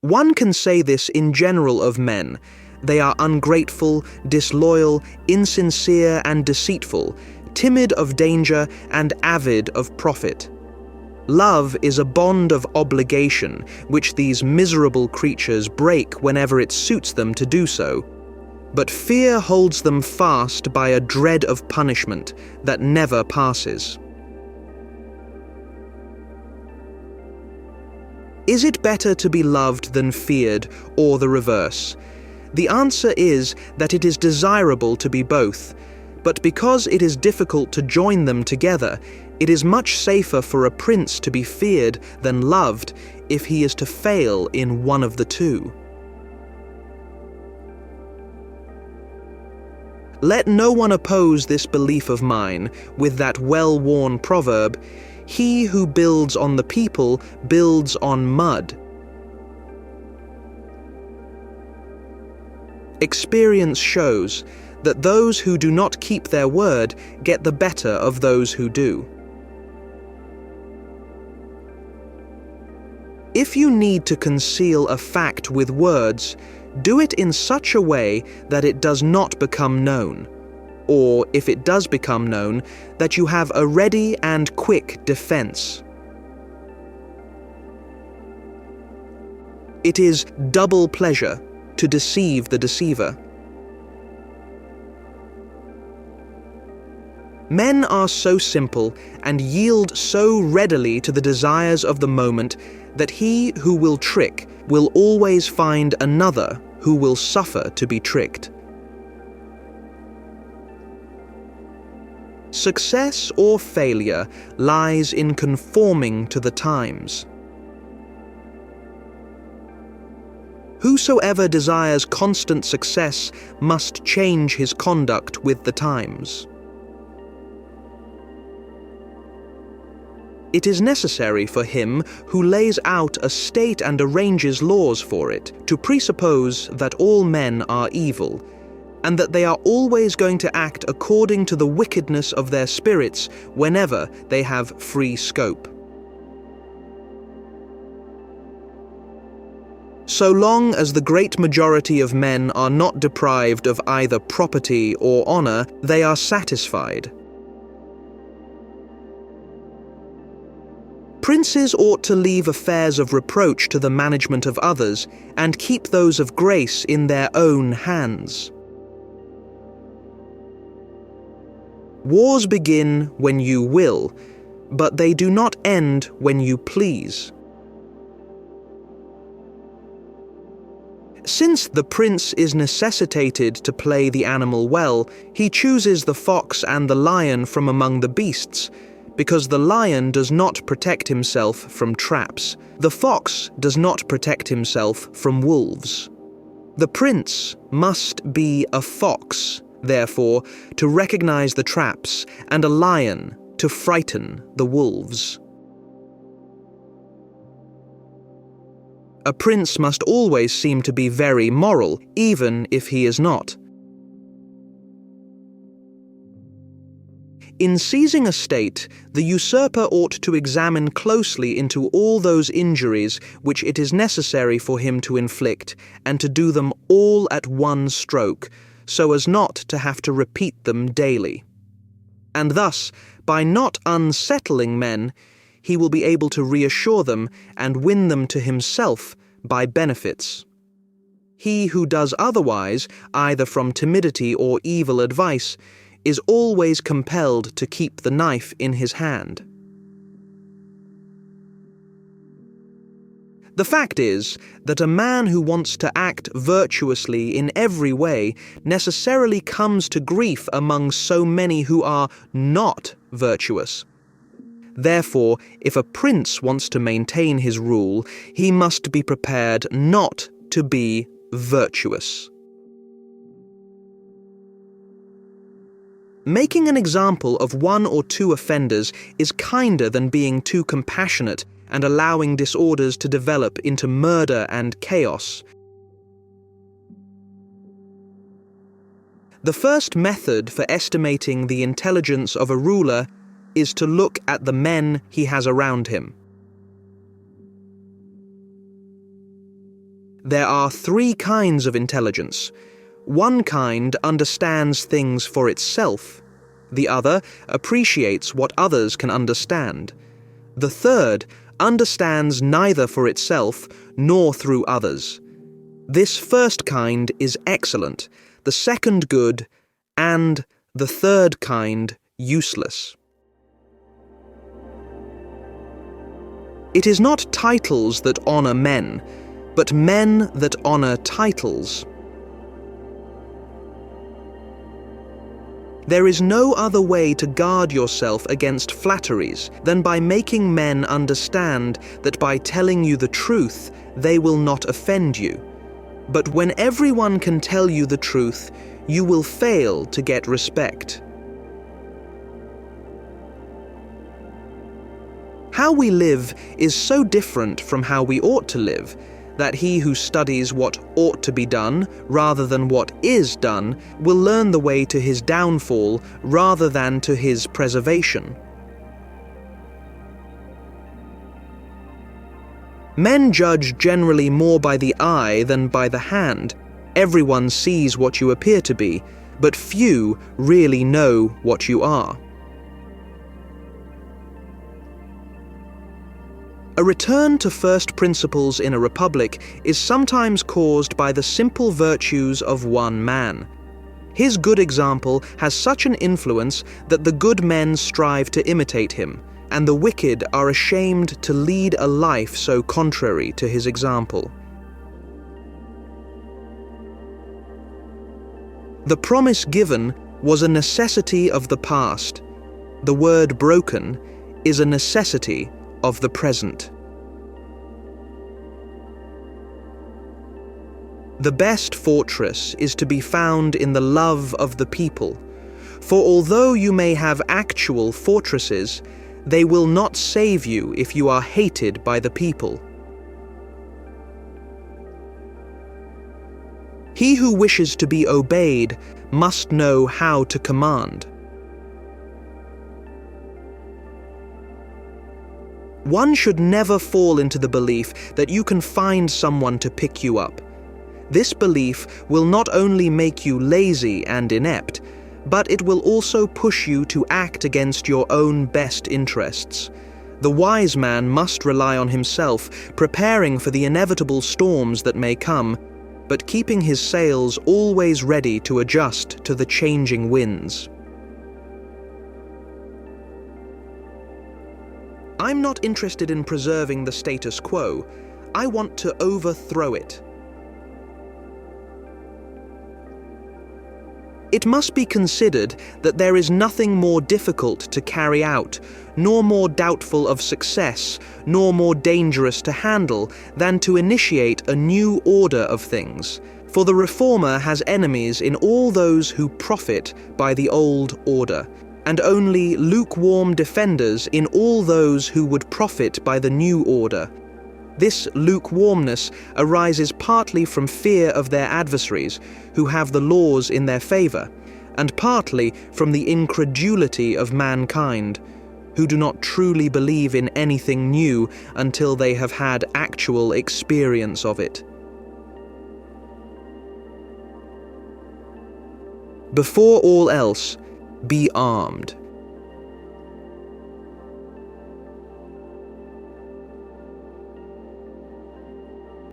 One can say this in general of men. They are ungrateful, disloyal, insincere and deceitful, timid of danger and avid of profit. Love is a bond of obligation which these miserable creatures break whenever it suits them to do so. But fear holds them fast by a dread of punishment that never passes. Is it better to be loved than feared, or the reverse? The answer is that it is desirable to be both, but because it is difficult to join them together, it is much safer for a prince to be feared than loved if he is to fail in one of the two. Let no one oppose this belief of mine with that well-worn proverb, "He who builds on the people builds on mud." Experience shows that those who do not keep their word get the better of those who do. If you need to conceal a fact with words, do it in such a way that it does not become known, or, if it does become known, that you have a ready and quick defense. It is double pleasure to deceive the deceiver. Men are so simple and yield so readily to the desires of the moment that he who will trick will always find another who will suffer to be tricked. Success or failure lies in conforming to the times. Whosoever desires constant success must change his conduct with the times. It is necessary for him who lays out a state and arranges laws for it to presuppose that all men are evil, and that they are always going to act according to the wickedness of their spirits whenever they have free scope. So long as the great majority of men are not deprived of either property or honor, they are satisfied. Princes ought to leave affairs of reproach to the management of others, and keep those of grace in their own hands. Wars begin when you will, but they do not end when you please. Since the prince is necessitated to play the animal well, he chooses the fox and the lion from among the beasts, because the lion does not protect himself from traps. The fox does not protect himself from wolves. The prince must be a fox, therefore, to recognize the traps, and a lion to frighten the wolves. A prince must always seem to be very moral, even if he is not. In seizing a state, the usurper ought to examine closely into all those injuries which it is necessary for him to inflict, and to do them all at one stroke, so as not to have to repeat them daily. And thus, by not unsettling men, he will be able to reassure them and win them to himself by benefits. He who does otherwise, either from timidity or evil advice, is always compelled to keep the knife in his hand. The fact is that a man who wants to act virtuously in every way necessarily comes to grief among so many who are not virtuous. Therefore, if a prince wants to maintain his rule, he must be prepared not to be virtuous. Making an example of one or two offenders is kinder than being too compassionate and allowing disorders to develop into murder and chaos. The first method for estimating the intelligence of a ruler is to look at the men he has around him. There are three kinds of intelligence. One kind understands things for itself. The other appreciates what others can understand. The third understands neither for itself nor through others. This first kind is excellent, the second good, and the third kind useless. It is not titles that honor men, but men that honor titles. There is no other way to guard yourself against flatteries than by making men understand that by telling you the truth, they will not offend you. But when everyone can tell you the truth, you will fail to get respect. How we live is so different from how we ought to live, that he who studies what ought to be done rather than what is done will learn the way to his downfall rather than to his preservation. Men judge generally more by the eye than by the hand. Everyone sees what you appear to be, but few really know what you are. A return to first principles in a republic is sometimes caused by the simple virtues of one man. His good example has such an influence that the good men strive to imitate him, and the wicked are ashamed to lead a life so contrary to his example. The promise given was a necessity of the past. The word broken is a necessity of the present. The best fortress is to be found in the love of the people, for although you may have actual fortresses, they will not save you if you are hated by the people. He who wishes to be obeyed must know how to command. One should never fall into the belief that you can find someone to pick you up. This belief will not only make you lazy and inept, but it will also push you to act against your own best interests. The wise man must rely on himself, preparing for the inevitable storms that may come, but keeping his sails always ready to adjust to the changing winds. I'm not interested in preserving the status quo. I want to overthrow it. It must be considered that there is nothing more difficult to carry out, nor more doubtful of success, nor more dangerous to handle than to initiate a new order of things. For the reformer has enemies in all those who profit by the old order, and only lukewarm defenders in all those who would profit by the new order. This lukewarmness arises partly from fear of their adversaries, who have the laws in their favor, and partly from the incredulity of mankind, who do not truly believe in anything new until they have had actual experience of it. Before all else, be armed.